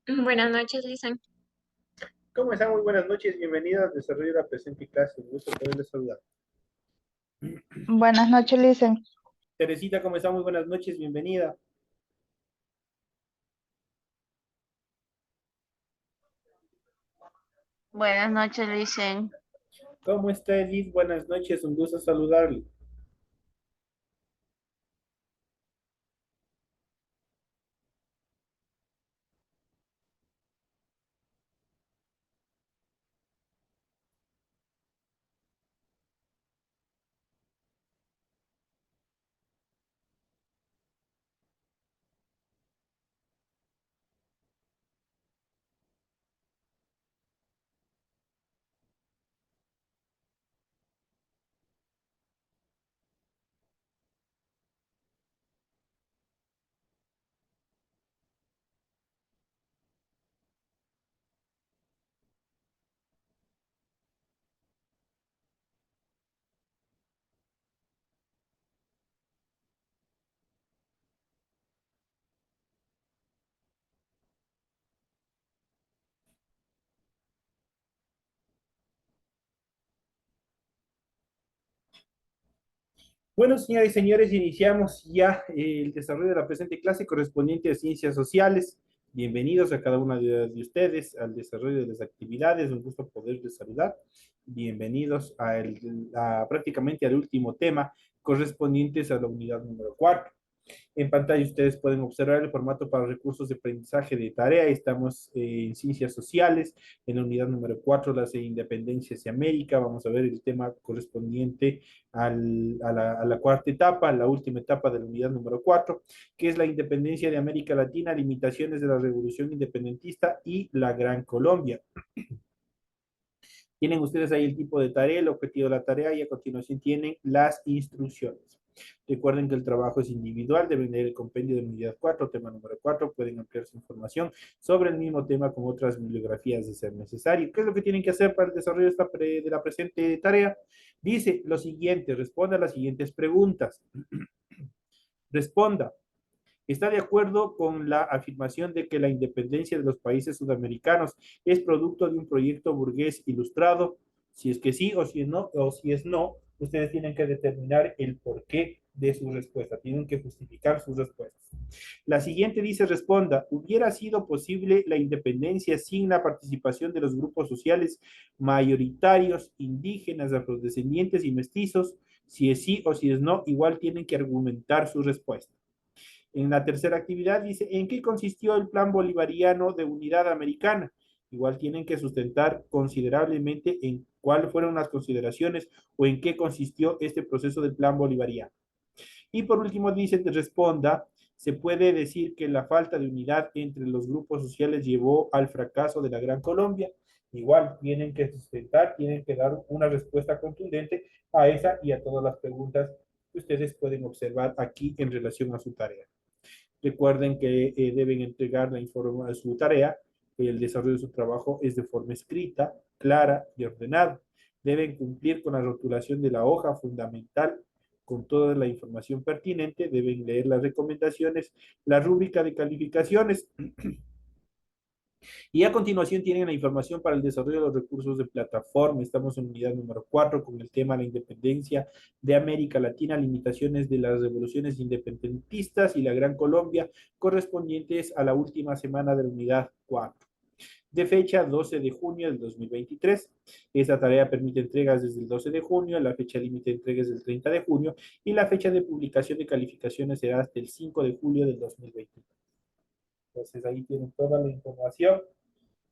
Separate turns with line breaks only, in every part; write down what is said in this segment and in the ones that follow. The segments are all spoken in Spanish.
Buenas noches, Lisan.
¿Cómo están? Muy buenas noches, bienvenidos al desarrollo de la presente clase. Un gusto poderles saludar.
Buenas noches, Licen.
Teresita, ¿cómo está? Muy buenas noches, bienvenida.
Buenas noches, Licen.
¿Cómo está Edith? Buenas noches, un gusto saludarle. Bueno, señoras y señores, iniciamos ya el desarrollo de la presente clase correspondiente a ciencias sociales. Bienvenidos a cada una de ustedes al desarrollo de las actividades. Un gusto poderles saludar. Bienvenidos prácticamente al último tema correspondientes a la unidad número 4. En pantalla ustedes pueden observar el formato para recursos de aprendizaje de tarea. Estamos en ciencias sociales, en la unidad número 4, las independencias de América. Vamos a ver el tema correspondiente a la cuarta etapa, la última etapa de la unidad número 4, que es la independencia de América Latina, limitaciones de la revolución independentista y la Gran Colombia. Tienen ustedes ahí el tipo de tarea, el objetivo de la tarea y a continuación tienen las instrucciones. Recuerden que el trabajo es individual, deben leer el compendio de la unidad 4, tema número 4, pueden ampliar su información sobre el mismo tema con otras bibliografías de ser necesario. ¿Qué es lo que tienen que hacer para el desarrollo de la presente tarea? Dice lo siguiente, responda a las siguientes preguntas. Responda, ¿está de acuerdo con la afirmación de que la independencia de los países sudamericanos es producto de un proyecto burgués ilustrado? Si es que sí o si es no, ustedes tienen que determinar el porqué de su respuesta, tienen que justificar sus respuestas. La siguiente dice, responda, ¿hubiera sido posible la independencia sin la participación de los grupos sociales mayoritarios, indígenas, afrodescendientes y mestizos? Si es sí o si es no, igual tienen que argumentar su respuesta. En la tercera actividad dice, ¿en qué consistió el plan bolivariano de unidad americana? Igual tienen que sustentar considerablemente en cuáles fueron las consideraciones o en qué consistió este proceso del plan bolivariano. Y por último dice, responda, ¿se puede decir que la falta de unidad entre los grupos sociales llevó al fracaso de la Gran Colombia? Igual tienen que sustentar, tienen que dar una respuesta contundente a esa y a todas las preguntas que ustedes pueden observar aquí en relación a su tarea. Recuerden que deben entregar su tarea, el desarrollo de su trabajo es de forma escrita, clara y ordenada. Deben cumplir con la rotulación de la hoja fundamental con toda la información pertinente, deben leer las recomendaciones, la rúbrica de calificaciones y a continuación tienen la información para el desarrollo de los recursos de plataforma. Estamos en unidad número 4 con el tema de la independencia de América Latina, limitaciones de las revoluciones independentistas y la Gran Colombia, correspondientes a la última semana de la unidad 4 de fecha 12 de junio del 2023. Esta tarea permite entregas desde el 12 de junio, la fecha límite de entregas del 30 de junio y la fecha de publicación de calificaciones será hasta el 5 de julio del 2023. Entonces ahí tienen toda la información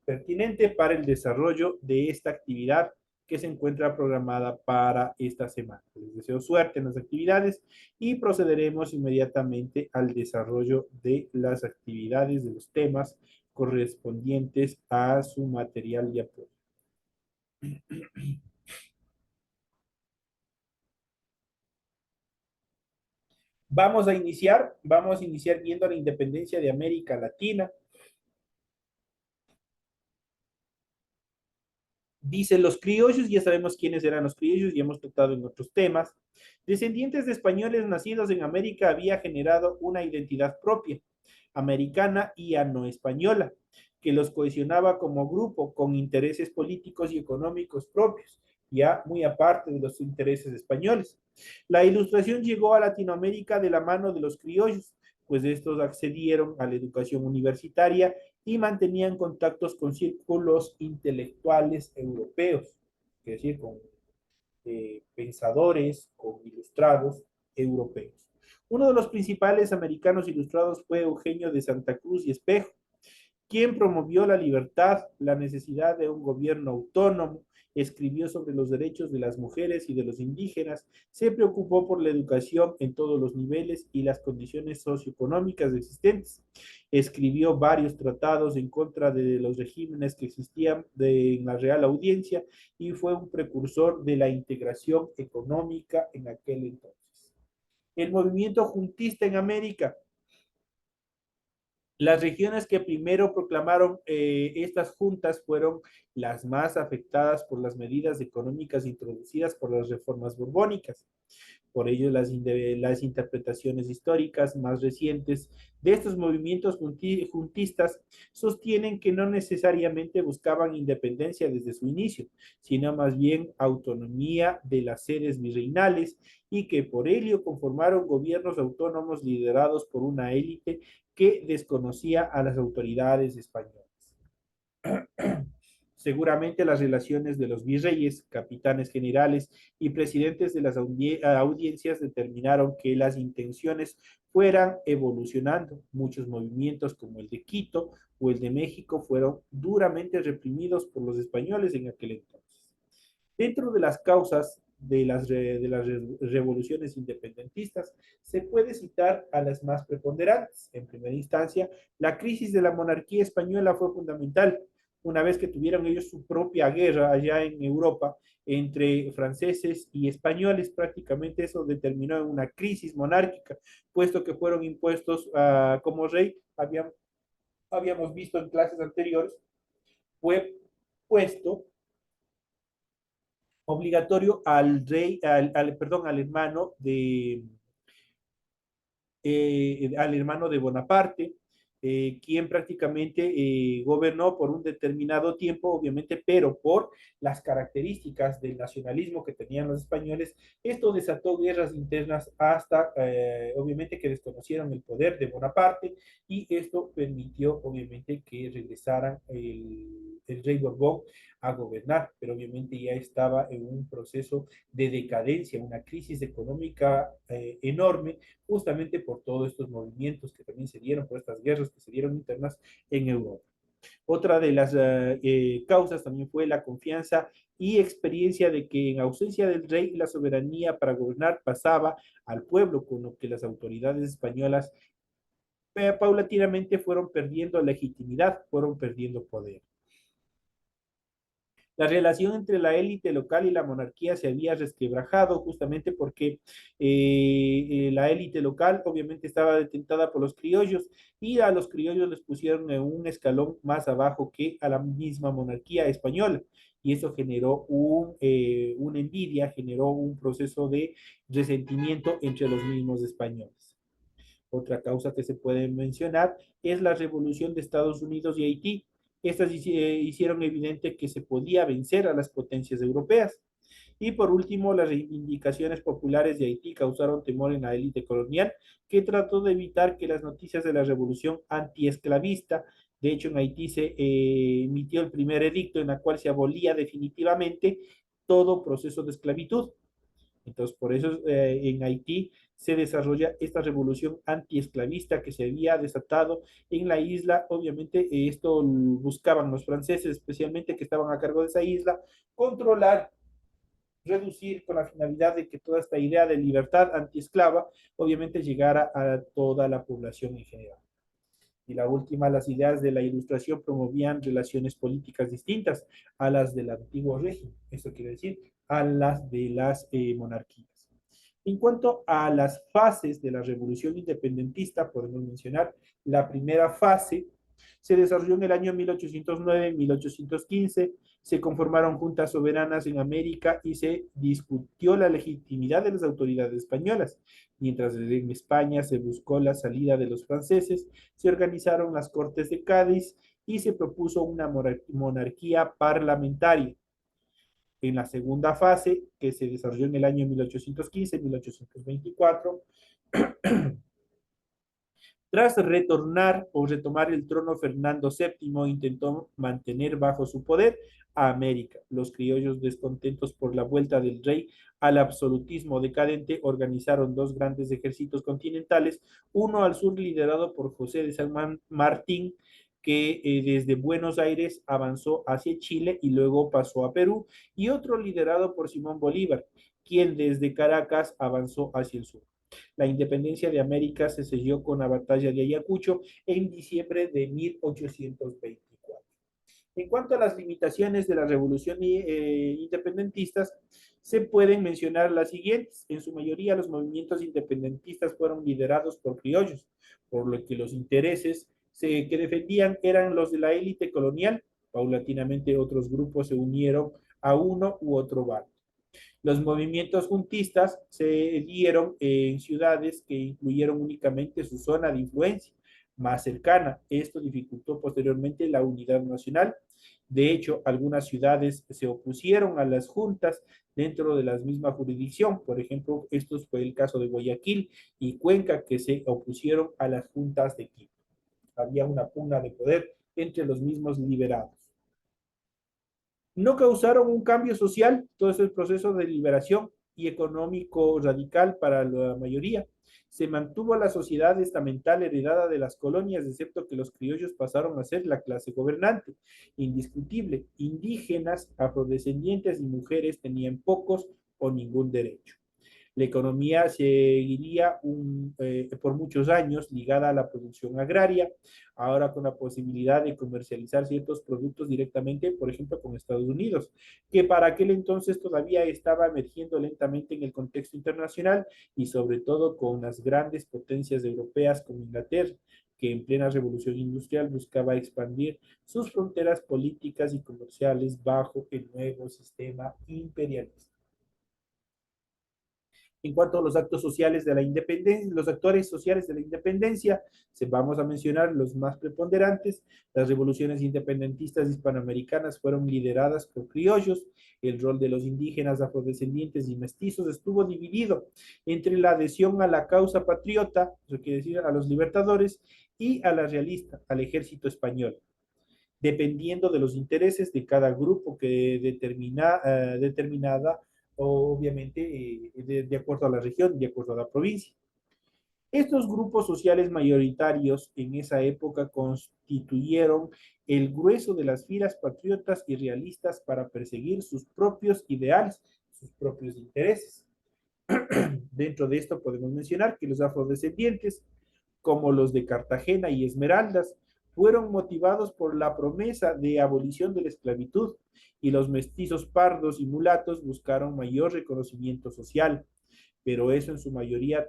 pertinente para el desarrollo de esta actividad que se encuentra programada para esta semana. Les deseo suerte en las actividades y procederemos inmediatamente al desarrollo de las actividades, de los temas correspondientes a su material de apoyo. Vamos a iniciar viendo la independencia de América Latina. Dice, los criollos, ya sabemos quiénes eran los criollos, ya hemos tratado en otros temas. Descendientes de españoles nacidos en América había generado una identidad propia, americana y ano española, que los cohesionaba como grupo con intereses políticos y económicos propios, ya muy aparte de los intereses españoles. La Ilustración llegó a Latinoamérica de la mano de los criollos, pues estos accedieron a la educación universitaria y mantenían contactos con círculos intelectuales europeos, es decir, con pensadores, con ilustrados europeos. Uno de los principales americanos ilustrados fue Eugenio de Santa Cruz y Espejo, quien promovió la libertad, la necesidad de un gobierno autónomo, escribió sobre los derechos de las mujeres y de los indígenas, se preocupó por la educación en todos los niveles y las condiciones socioeconómicas existentes. Escribió varios tratados en contra de los regímenes que existían en la Real Audiencia y fue un precursor de la integración económica en aquel entonces. El movimiento juntista en América. Las regiones que primero proclamaron estas juntas fueron las más afectadas por las medidas económicas introducidas por las reformas borbónicas. Por ello, las interpretaciones históricas más recientes de estos movimientos juntistas sostienen que no necesariamente buscaban independencia desde su inicio, sino más bien autonomía de las sedes virreinales y que por ello conformaron gobiernos autónomos liderados por una élite que desconocía a las autoridades españolas. Seguramente las relaciones de los virreyes, capitanes generales y presidentes de las audiencias determinaron que las intenciones fueran evolucionando. Muchos movimientos como el de Quito o el de México fueron duramente reprimidos por los españoles en aquel entonces. Dentro de las causas de las revoluciones independentistas, se puede citar a las más preponderantes. En primera instancia, la crisis de la monarquía española fue fundamental. Una vez que tuvieron ellos su propia guerra allá en Europa entre franceses y españoles, prácticamente eso determinó una crisis monárquica, puesto que fueron impuestos como rey, habíamos visto en clases anteriores, fue puesto obligatorio al rey, perdón, al hermano de Bonaparte, quien prácticamente gobernó por un determinado tiempo, obviamente, pero por las características del nacionalismo que tenían los españoles, esto desató guerras internas hasta, obviamente, que desconocieron el poder de Bonaparte y esto permitió, obviamente, que regresaran el rey Borbón a gobernar, pero obviamente ya estaba en un proceso de decadencia, una crisis económica enorme, justamente por todos estos movimientos que también se dieron, por estas guerras que se dieron internas en Europa. Otra de las causas también fue la confianza y experiencia de que en ausencia del rey la soberanía para gobernar pasaba al pueblo, con lo que las autoridades españolas paulatinamente fueron perdiendo legitimidad, fueron perdiendo poder. La relación entre la élite local y la monarquía se había resquebrajado justamente porque la élite local obviamente estaba detentada por los criollos y a los criollos les pusieron en un escalón más abajo que a la misma monarquía española. Y eso generó una envidia, generó un proceso de resentimiento entre los mismos españoles. Otra causa que se puede mencionar es la revolución de Estados Unidos y Haití. Estas hicieron evidente que se podía vencer a las potencias europeas. Y por último, las reivindicaciones populares de Haití causaron temor en la élite colonial, que trató de evitar que las noticias de la revolución antiesclavista, de hecho en Haití se emitió el primer edicto en el cual se abolía definitivamente todo proceso de esclavitud. Entonces, por eso en Haití se desarrolla esta revolución antiesclavista que se había desatado en la isla. Obviamente, esto buscaban los franceses, especialmente que estaban a cargo de esa isla, controlar, reducir con la finalidad de que toda esta idea de libertad antiesclava, obviamente, llegara a toda la población en general. Y la última, las ideas de la Ilustración promovían relaciones políticas distintas a las del antiguo régimen. Eso quiere decir, a las de las monarquías. En cuanto a las fases de la revolución independentista, podemos mencionar la primera fase, se desarrolló en el año 1809-1815, se conformaron juntas soberanas en América y se discutió la legitimidad de las autoridades españolas. Mientras en España se buscó la salida de los franceses, se organizaron las Cortes de Cádiz y se propuso una monarquía parlamentaria. En la segunda fase, que se desarrolló en el año 1815-1824, tras retornar o retomar el trono, Fernando VII intentó mantener bajo su poder a América. Los criollos, descontentos por la vuelta del rey al absolutismo decadente, organizaron dos grandes ejércitos continentales, uno al sur liderado por José de San Martín, que desde Buenos Aires avanzó hacia Chile y luego pasó a Perú, y otro liderado por Simón Bolívar, quien desde Caracas avanzó hacia el sur. La independencia de América se selló con la batalla de Ayacucho en diciembre de 1824. En cuanto a las limitaciones de la revolución independentistas, se pueden mencionar las siguientes. En su mayoría, los movimientos independentistas fueron liderados por criollos, por lo que los intereses que defendían eran los de la élite colonial. Paulatinamente, otros grupos se unieron a uno u otro bando. Los movimientos juntistas se dieron en ciudades que incluyeron únicamente su zona de influencia más cercana. Esto dificultó posteriormente la unidad nacional. De hecho, algunas ciudades se opusieron a las juntas dentro de la misma jurisdicción. Por ejemplo, esto fue el caso de Guayaquil y Cuenca, que se opusieron a las juntas de Quito. Había una pugna de poder entre los mismos liberados. No causaron un cambio social, todo ese proceso de liberación y económico radical para la mayoría. Se mantuvo la sociedad estamental heredada de las colonias, excepto que los criollos pasaron a ser la clase gobernante, indiscutible. Indígenas, afrodescendientes y mujeres tenían pocos o ningún derecho. La economía seguiría por muchos años ligada a la producción agraria, ahora con la posibilidad de comercializar ciertos productos directamente, por ejemplo, con Estados Unidos, que para aquel entonces todavía estaba emergiendo lentamente en el contexto internacional y sobre todo con las grandes potencias europeas como Inglaterra, que en plena revolución industrial buscaba expandir sus fronteras políticas y comerciales bajo el nuevo sistema imperialista. En cuanto a los actos sociales de la independencia, los actores sociales de la independencia, vamos a mencionar los más preponderantes. Las revoluciones independentistas hispanoamericanas fueron lideradas por criollos. El rol de los indígenas, afrodescendientes y mestizos estuvo dividido entre la adhesión a la causa patriota, eso quiere decir a los libertadores, y a la realista, al ejército español, dependiendo de los intereses de cada grupo que determinada, obviamente, de acuerdo a la región, de acuerdo a la provincia. Estos grupos sociales mayoritarios en esa época constituyeron el grueso de las filas patriotas y realistas para perseguir sus propios ideales, sus propios intereses. Dentro de esto podemos mencionar que los afrodescendientes, como los de Cartagena y Esmeraldas, fueron motivados por la promesa de abolición de la esclavitud, y los mestizos pardos y mulatos buscaron mayor reconocimiento social, pero eso en su mayoría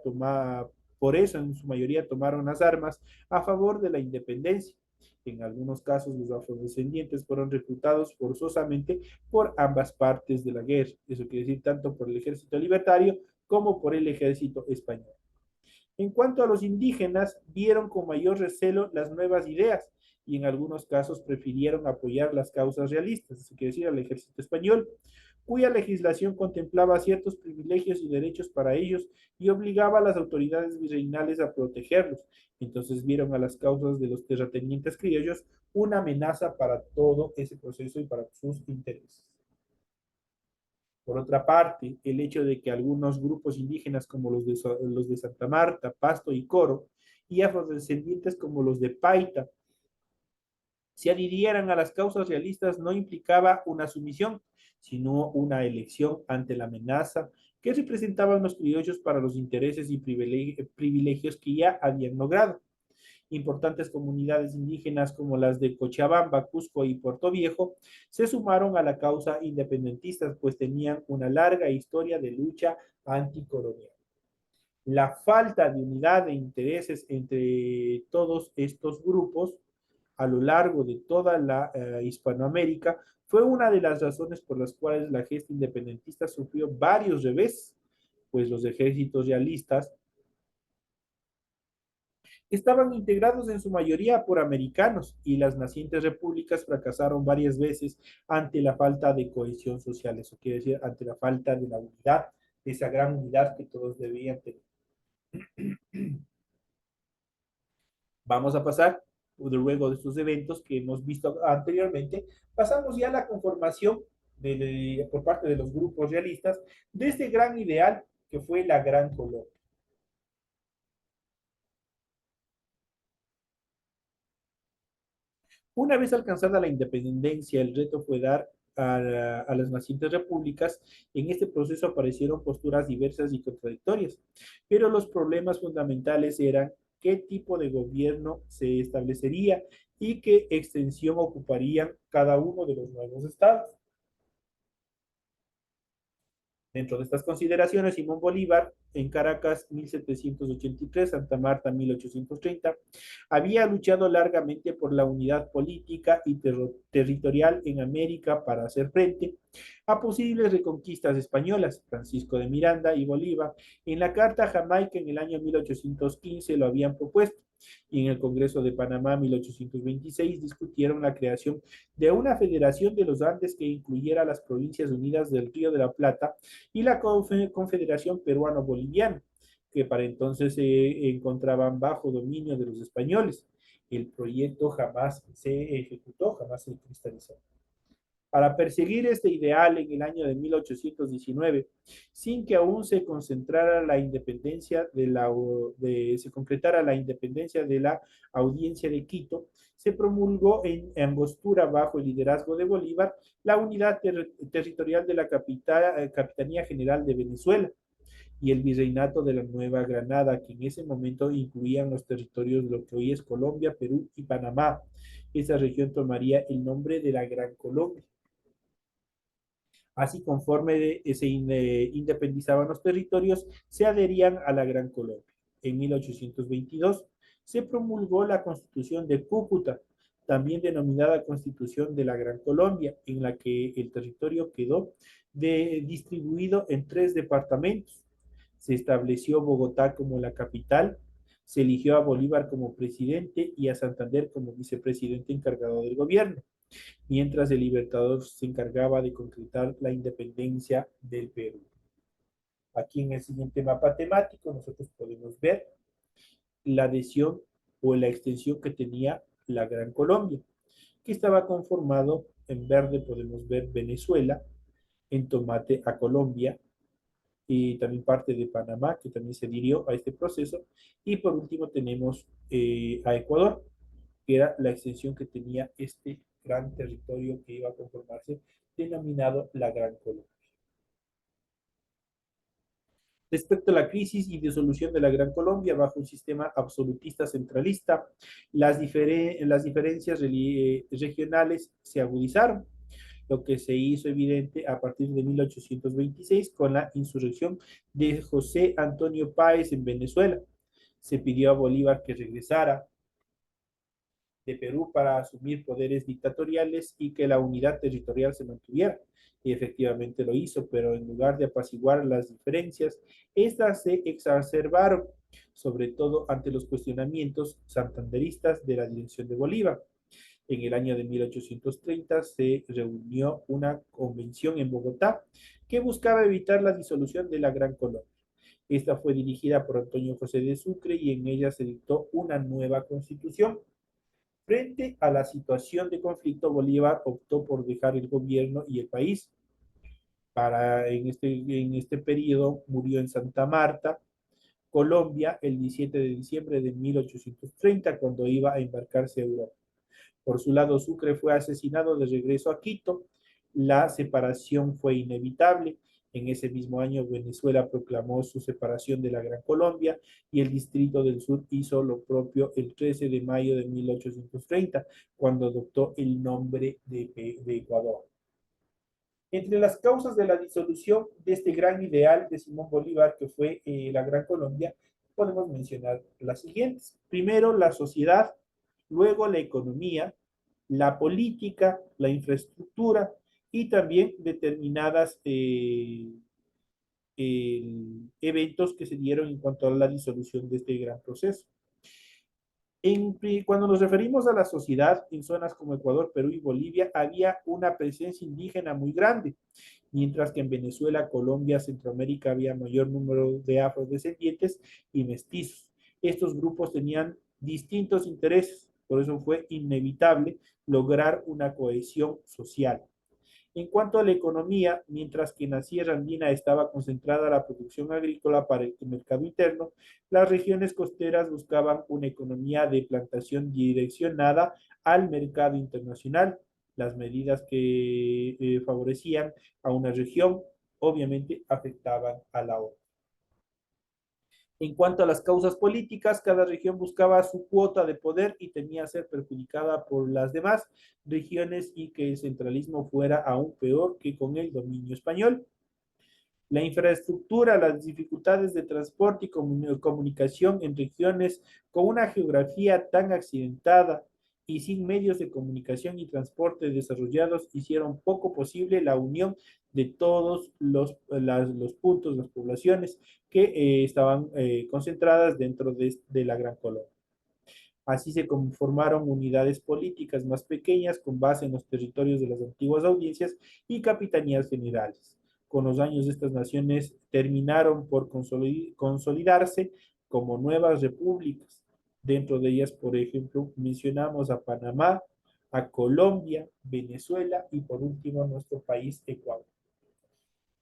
por eso en su mayoría tomaron las armas a favor de la independencia. En algunos casos, los afrodescendientes fueron reclutados forzosamente por ambas partes de la guerra, eso quiere decir tanto por el ejército libertario como por el ejército español. En cuanto a los indígenas, vieron con mayor recelo las nuevas ideas y en algunos casos prefirieron apoyar las causas realistas, eso quiere decir al ejército español, cuya legislación contemplaba ciertos privilegios y derechos para ellos y obligaba a las autoridades virreinales a protegerlos. Entonces vieron a las causas de los terratenientes criollos una amenaza para todo ese proceso y para sus intereses. Por otra parte, el hecho de que algunos grupos indígenas como los de Santa Marta, Pasto y Coro, y afrodescendientes como los de Paita, se adhirieran a las causas realistas no implicaba una sumisión, sino una elección ante la amenaza que representaban los criollos para los intereses y privilegios que ya habían logrado. Importantes comunidades indígenas como las de Cochabamba, Cusco y Puerto Viejo se sumaron a la causa independentista, pues tenían una larga historia de lucha anticolonial. La falta de unidad de intereses entre todos estos grupos a lo largo de toda la Hispanoamérica fue una de las razones por las cuales la gesta independentista sufrió varios revés, pues los ejércitos realistas estaban integrados en su mayoría por americanos y las nacientes repúblicas fracasaron varias veces ante la falta de cohesión social, eso quiere decir ante la falta de la unidad, de esa gran unidad que todos debían tener. Vamos a pasar, luego de estos eventos que hemos visto anteriormente, pasamos ya a la conformación por parte de los grupos realistas de este gran ideal que fue la Gran Colombia. Una vez alcanzada la independencia, el reto fue dar a las nacientes repúblicas. En este proceso aparecieron posturas diversas y contradictorias, pero los problemas fundamentales eran qué tipo de gobierno se establecería y qué extensión ocuparían cada uno de los nuevos estados. Dentro de estas consideraciones, Simón Bolívar, en Caracas 1783, Santa Marta 1830, había luchado largamente por la unidad política y territorial en América para hacer frente a posibles reconquistas españolas. Francisco de Miranda y Bolívar en la Carta Jamaica en el año 1815 lo habían propuesto y en el Congreso de Panamá 1826 discutieron la creación de una federación de los Andes que incluyera las provincias unidas del Río de la Plata y la Confederación Peruano-Boliviana, que para entonces se encontraban bajo dominio de los españoles. El proyecto jamás se ejecutó, jamás se cristalizó. Para perseguir este ideal en el año de 1819, sin que aún se concentrara la independencia se concretara la independencia de la audiencia de Quito, se promulgó en Angostura bajo el liderazgo de Bolívar la unidad territorial de la Capitanía General de Venezuela y el virreinato de la Nueva Granada, que en ese momento incluían los territorios de lo que hoy es Colombia, Perú y Panamá. Esa región tomaría el nombre de la Gran Colombia. Así, conforme se independizaban los territorios, se adherían a la Gran Colombia. En 1822 se promulgó la Constitución de Cúcuta, también denominada Constitución de la Gran Colombia, en la que el territorio quedó distribuido en 3 departamentos. Se estableció Bogotá como la capital, se eligió a Bolívar como presidente y a Santander como vicepresidente encargado del gobierno, mientras el Libertador se encargaba de concretar la independencia del Perú. Aquí en el siguiente mapa temático nosotros podemos ver la adhesión o la extensión que tenía la Gran Colombia, que estaba conformado en verde podemos ver Venezuela, en tomate a Colombia y también parte de Panamá, que también se adhirió a este proceso, y por último tenemos a Ecuador, que era la extensión que tenía este gran territorio que iba a conformarse, denominado la Gran Colombia. Respecto a la crisis y disolución de la Gran Colombia bajo un sistema absolutista centralista, las diferencias regionales se agudizaron, lo que se hizo evidente a partir de 1826 con la insurrección de José Antonio Páez en Venezuela. Se pidió a Bolívar que regresara de Perú para asumir poderes dictatoriales y que la unidad territorial se mantuviera. Y efectivamente lo hizo, pero en lugar de apaciguar las diferencias, estas se exacerbaron, sobre todo ante los cuestionamientos santanderistas de la dirección de Bolívar. En el año de 1830 se reunió una convención en Bogotá que buscaba evitar la disolución de la Gran Colombia. Esta fue dirigida por Antonio José de Sucre y en ella se dictó una nueva constitución. Frente a la situación de conflicto, Bolívar optó por dejar el gobierno y el país. En este periodo murió en Santa Marta, Colombia, el 17 de diciembre de 1830, cuando iba a embarcarse a Europa. Por su lado, Sucre fue asesinado de regreso a Quito. La separación fue inevitable. En ese mismo año, Venezuela proclamó su separación de la Gran Colombia y el Distrito del Sur hizo lo propio el 13 de mayo de 1830, cuando adoptó el nombre de Ecuador. Entre las causas de la disolución de este gran ideal de Simón Bolívar, que fue la Gran Colombia, podemos mencionar las siguientes. Primero, la sociedad, luego la economía, la política, la infraestructura y también determinadas eventos que se dieron en cuanto a la disolución de este gran proceso. Cuando nos referimos a la sociedad, en zonas como Ecuador, Perú y Bolivia, había una presencia indígena muy grande, mientras que en Venezuela, Colombia, Centroamérica había mayor número de afrodescendientes y mestizos. Estos grupos tenían distintos intereses, por eso fue inevitable lograr una cohesión social. En cuanto a la economía, mientras que en la Sierra Andina estaba concentrada la producción agrícola para el mercado interno, las regiones costeras buscaban una economía de plantación direccionada al mercado internacional. Las medidas que favorecían a una región obviamente afectaban a la otra. En cuanto a las causas políticas, cada región buscaba su cuota de poder y temía ser perjudicada por las demás regiones y que el centralismo fuera aún peor que con el dominio español. La infraestructura, las dificultades de transporte y comunicación en regiones con una geografía tan accidentada y sin medios de comunicación y transporte desarrollados hicieron poco posible la unión de todos los puntos, las poblaciones que estaban concentradas dentro de la Gran Colonia. Así se conformaron unidades políticas más pequeñas con base en los territorios de las antiguas audiencias y capitanías generales. Con los años estas naciones terminaron por consolidarse como nuevas repúblicas. Dentro de ellas, por ejemplo, mencionamos a Panamá, a Colombia, Venezuela y por último nuestro país, Ecuador.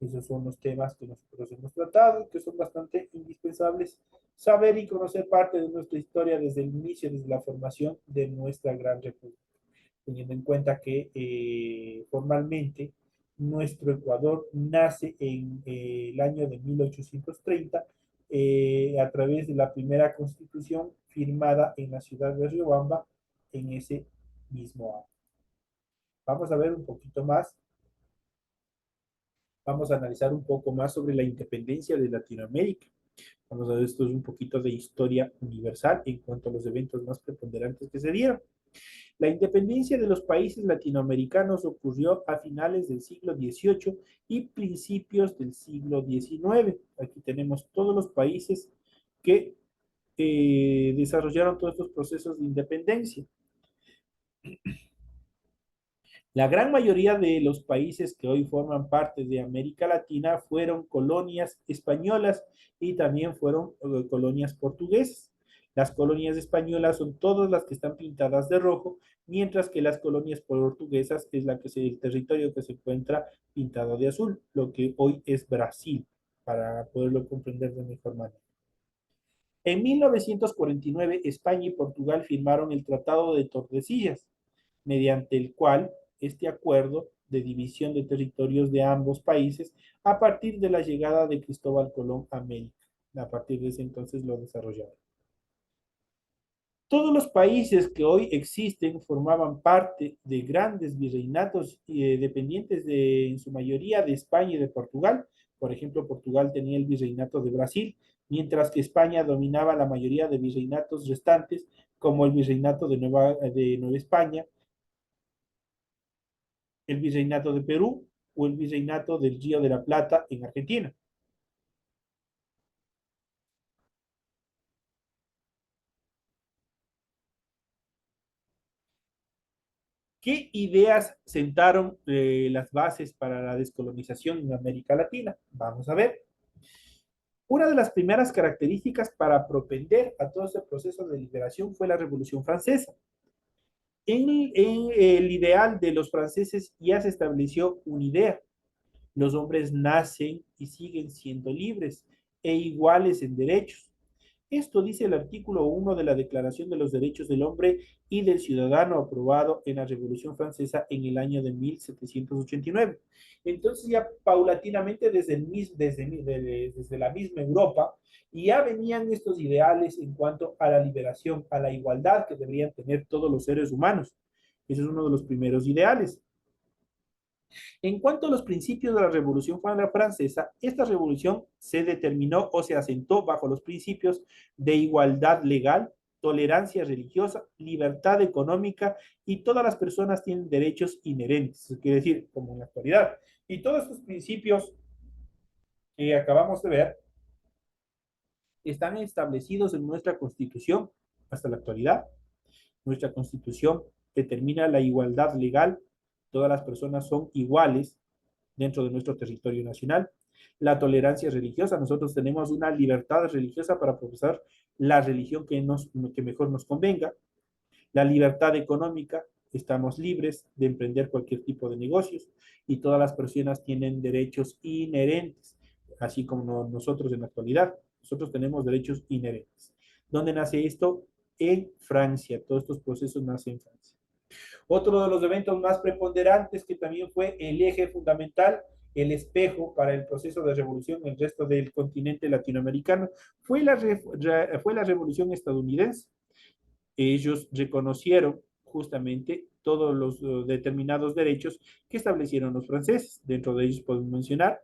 Esos son los temas que nosotros hemos tratado y que son bastante indispensables saber y conocer parte de nuestra historia desde el inicio, desde la formación de nuestra gran república, teniendo en cuenta que formalmente nuestro Ecuador nace en el año de 1830 a través de la primera constitución firmada en la ciudad de Riobamba en ese mismo año. Vamos a ver un poquito más, vamos a analizar un poco más sobre la independencia de Latinoamérica. Vamos a ver, esto es un poquito de historia universal en cuanto a los eventos más preponderantes que se dieron. La independencia de los países latinoamericanos ocurrió a finales del siglo XVIII y principios del siglo XIX. Aquí tenemos todos los países que desarrollaron todos estos procesos de independencia. La gran mayoría de los países que hoy forman parte de América Latina fueron colonias españolas y también fueron colonias portuguesas. Las colonias españolas son todas las que están pintadas de rojo, mientras que las colonias portuguesas es el territorio que se encuentra pintado de azul, lo que hoy es Brasil, para poderlo comprender de mejor manera. En 1949, España y Portugal firmaron el Tratado de Tordesillas, mediante el cual este acuerdo de división de territorios de ambos países a partir de la llegada de Cristóbal Colón a América. A partir de ese entonces lo desarrollaron. Todos los países que hoy existen formaban parte de grandes virreinatos dependientes en su mayoría de España y de Portugal. Por ejemplo, Portugal tenía el virreinato de Brasil, mientras que España dominaba la mayoría de virreinatos restantes, como el virreinato de Nueva España, el virreinato de Perú o el virreinato del Río de la Plata en Argentina. ¿Qué ideas sentaron las bases para la descolonización en América Latina? Vamos a ver. Una de las primeras características para propender a todo ese proceso de liberación fue la Revolución Francesa. En el ideal de los franceses ya se estableció una idea. Los hombres nacen y siguen siendo libres e iguales en derechos. Esto dice el artículo 1 de la Declaración de los Derechos del Hombre y del Ciudadano aprobado en la Revolución Francesa en el año de 1789. Entonces ya paulatinamente desde la misma Europa ya venían estos ideales en cuanto a la liberación, a la igualdad que deberían tener todos los seres humanos. Ese es uno de los primeros ideales. En cuanto a los principios de la Revolución Francesa, esta revolución se determinó o se asentó bajo los principios de igualdad legal, tolerancia religiosa, libertad económica y todas las personas tienen derechos inherentes, eso quiere decir, como en la actualidad. Y todos estos principios que acabamos de ver están establecidos en nuestra Constitución hasta la actualidad. Nuestra Constitución determina la igualdad legal. Todas las personas son iguales dentro de nuestro territorio nacional. La tolerancia religiosa. Nosotros tenemos una libertad religiosa para profesar la religión que mejor nos convenga. La libertad económica. Estamos libres de emprender cualquier tipo de negocios y todas las personas tienen derechos inherentes, así como nosotros en la actualidad. Nosotros tenemos derechos inherentes. ¿Dónde nace esto? En Francia. Todos estos procesos nacen en Francia. Otro de los eventos más preponderantes que también fue el eje fundamental, el espejo para el proceso de revolución en el resto del continente latinoamericano, fue la revolución estadounidense. Ellos reconocieron justamente todos los determinados derechos que establecieron los franceses. Dentro de ellos podemos mencionar,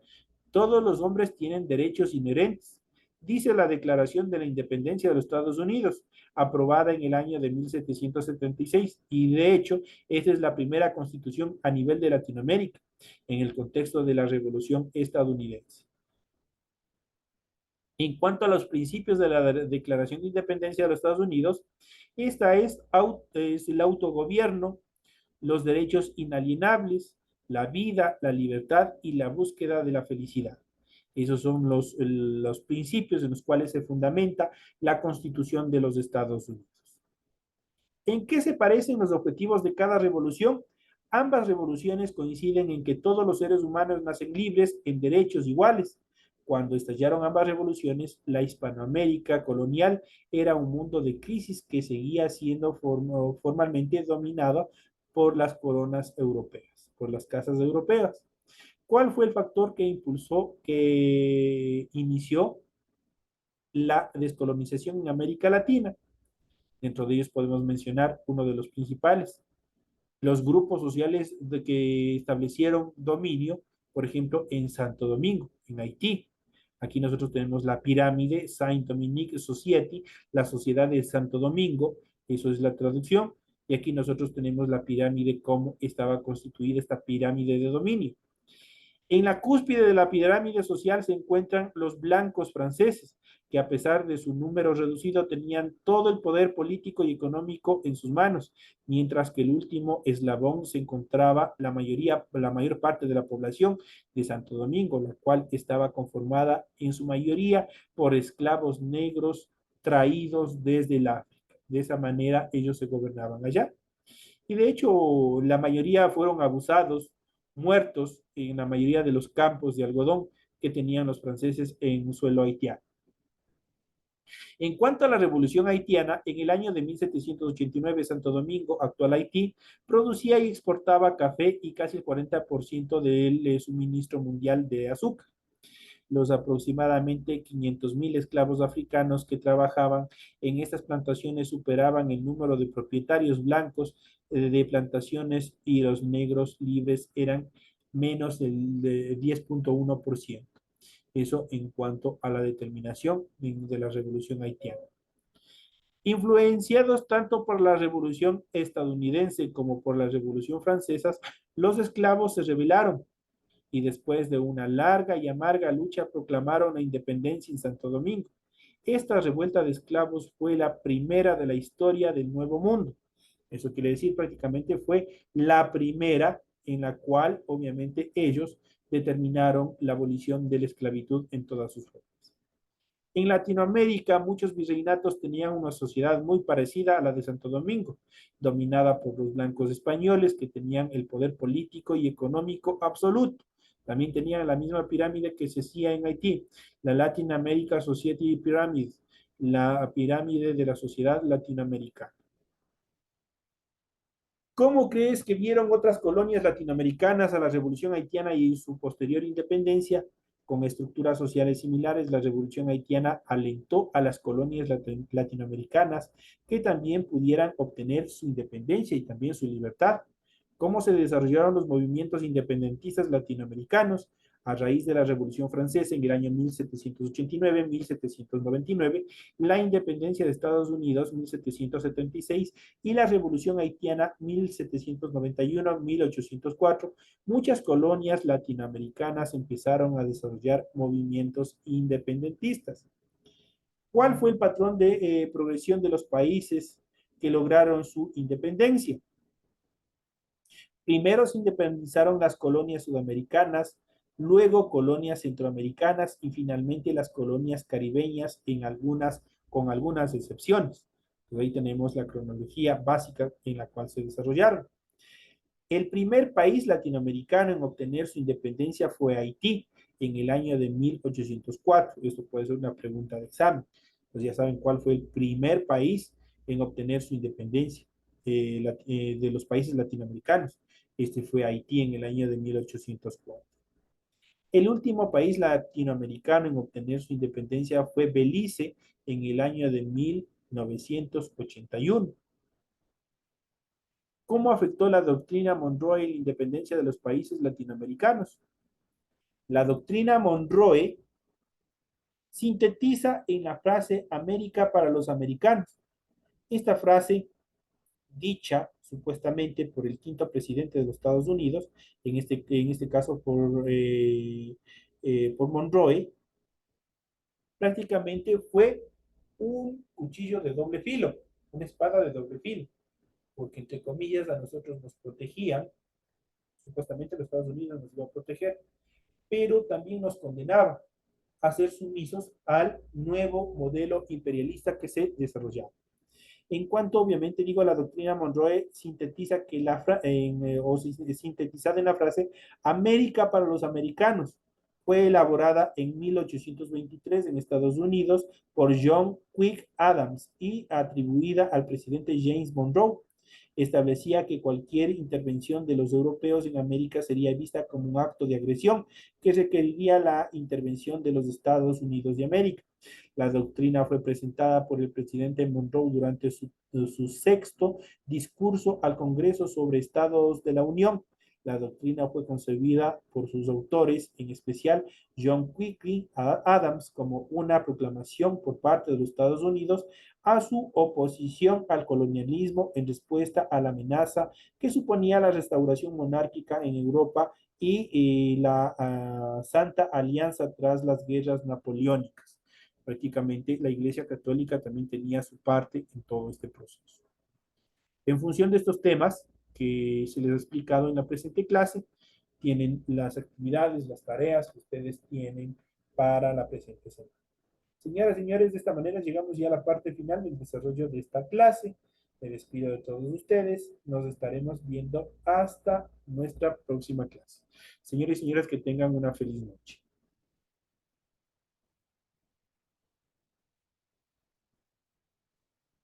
todos los hombres tienen derechos inherentes. Dice la Declaración de la Independencia de los Estados Unidos, aprobada en el año de 1776, y de hecho, esta es la primera constitución a nivel de Latinoamérica, en el contexto de la Revolución estadounidense. En cuanto a los principios de la Declaración de Independencia de los Estados Unidos, esta es el autogobierno, los derechos inalienables, la vida, la libertad y la búsqueda de la felicidad. Esos son los principios en los cuales se fundamenta la Constitución de los Estados Unidos. ¿En qué se parecen los objetivos de cada revolución? Ambas revoluciones coinciden en que todos los seres humanos nacen libres en derechos iguales. Cuando estallaron ambas revoluciones, la Hispanoamérica colonial era un mundo de crisis que seguía siendo formalmente dominado por las coronas europeas, por las casas europeas. ¿Cuál fue el factor que inició la descolonización en América Latina? Dentro de ellos podemos mencionar uno de los principales, los grupos sociales que establecieron dominio, por ejemplo, en Santo Domingo, en Haití. Aquí nosotros tenemos la pirámide Saint-Dominique Society, la sociedad de Santo Domingo, eso es la traducción, y aquí nosotros tenemos la pirámide, cómo estaba constituida esta pirámide de dominio. En la cúspide de la pirámide social se encuentran los blancos franceses, que a pesar de su número reducido tenían todo el poder político y económico en sus manos, mientras que el último eslabón se encontraba la mayor parte de la población de Santo Domingo, la cual estaba conformada en su mayoría por esclavos negros traídos desde el África. De esa manera ellos se gobernaban allá. Y de hecho, la mayoría fueron abusados, muertos en la mayoría de los campos de algodón que tenían los franceses en suelo haitiano. En cuanto a la revolución haitiana, en el año de 1789, Santo Domingo, actual Haití, producía y exportaba café y casi el 40% del suministro mundial de azúcar. Los aproximadamente 500,000 esclavos africanos que trabajaban en estas plantaciones superaban el número de propietarios blancos de plantaciones, y los negros libres eran menos del 10.1%. Eso en cuanto a la determinación de la revolución haitiana. Influenciados tanto por la revolución estadounidense como por la revolución francesa, los esclavos se rebelaron y después de una larga y amarga lucha proclamaron la independencia en Santo Domingo. Esta revuelta de esclavos fue la primera de la historia del Nuevo Mundo. Eso quiere decir prácticamente fue la primera en la cual obviamente ellos determinaron la abolición de la esclavitud en todas sus formas. En Latinoamérica, muchos virreinatos tenían una sociedad muy parecida a la de Santo Domingo, dominada por los blancos españoles que tenían el poder político y económico absoluto. También tenían la misma pirámide que se hacía en Haití, la Latin America Society Pyramid, la pirámide de la sociedad latinoamericana. ¿Cómo crees que vieron otras colonias latinoamericanas a la revolución haitiana y su posterior independencia? Con estructuras sociales similares, la revolución haitiana alentó a las colonias latinoamericanas que también pudieran obtener su independencia y también su libertad. ¿Cómo se desarrollaron los movimientos independentistas latinoamericanos? A raíz de la Revolución Francesa en el año 1789-1799, la independencia de Estados Unidos 1776 y la Revolución Haitiana 1791-1804, muchas colonias latinoamericanas empezaron a desarrollar movimientos independentistas. ¿Cuál fue el patrón de progresión de los países que lograron su independencia? Primero se independizaron las colonias sudamericanas, luego colonias centroamericanas y finalmente las colonias caribeñas con algunas excepciones. Entonces ahí tenemos la cronología básica en la cual se desarrollaron. El primer país latinoamericano en obtener su independencia fue Haití en el año de 1804. Esto puede ser una pregunta de examen. Pues ya saben cuál fue el primer país en obtener su independencia de los países latinoamericanos. Este fue Haití en el año de 1804. El último país latinoamericano en obtener su independencia fue Belice en el año de 1981. ¿Cómo afectó la doctrina Monroe en la independencia de los países latinoamericanos? La doctrina Monroe sintetiza en la frase América para los americanos. Esta frase, dicha supuestamente por el quinto presidente de los Estados Unidos, en este caso por Monroe, prácticamente fue un cuchillo de doble filo, una espada de doble filo, porque entre comillas a nosotros nos protegían, supuestamente los Estados Unidos nos iba a proteger, pero también nos condenaba a ser sumisos al nuevo modelo imperialista que se desarrollaba. En cuanto, obviamente, digo, la doctrina Monroe sintetiza que sintetizada en la frase América para los americanos, fue elaborada en 1823 en Estados Unidos por John Quincy Adams y atribuida al presidente James Monroe. Establecía que cualquier intervención de los europeos en América sería vista como un acto de agresión que requeriría la intervención de los Estados Unidos de América. La doctrina fue presentada por el presidente Monroe durante su sexto discurso al Congreso sobre Estados de la Unión. La doctrina fue concebida por sus autores, en especial John Quincy Adams, como una proclamación por parte de los Estados Unidos a su oposición al colonialismo en respuesta a la amenaza que suponía la restauración monárquica en Europa y la Santa Alianza tras las guerras napoleónicas. Prácticamente la Iglesia Católica también tenía su parte en todo este proceso. En función de estos temas que se les ha explicado en la presente clase, tienen las actividades, las tareas que ustedes tienen para la presente semana. Señoras y señores, de esta manera llegamos ya a la parte final del desarrollo de esta clase. Me despido de todos ustedes. Nos estaremos viendo hasta nuestra próxima clase. Señores y señoras, que tengan una feliz noche.